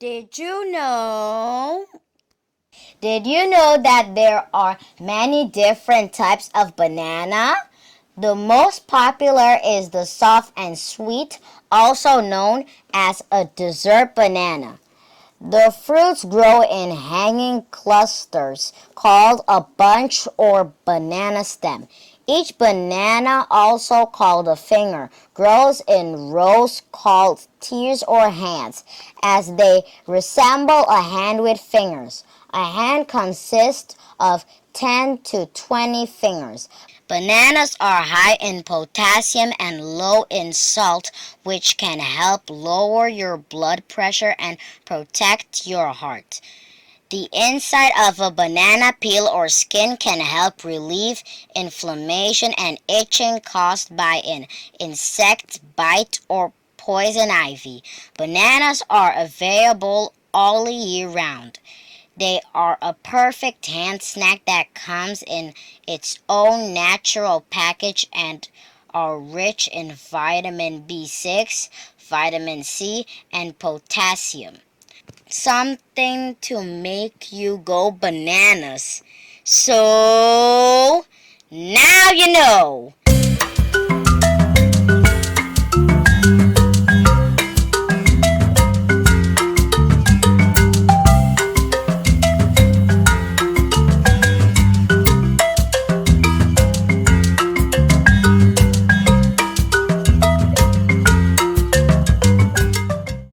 Did you know? Did you know that there are many different types of banana? The most popular is the soft and sweet, also known as a dessert banana. The fruits grow in hanging clusters called a bunch or banana stem. Each banana, also called a finger, grows in rows called tears or hands, as they resemble a hand with fingers. A hand consists of 10 to 20 fingers. Bananas are high in potassium and low in salt, which can help lower your blood pressure and protect your heart. The inside of a banana peel or skin can help relieve inflammation and itching caused by an insect bite or poison ivy. Bananas are available all year round. They are a perfect hand snack that comes in its own natural package and are rich in vitamin B6, vitamin C, and potassium. Something to make you go bananas. So, now you know.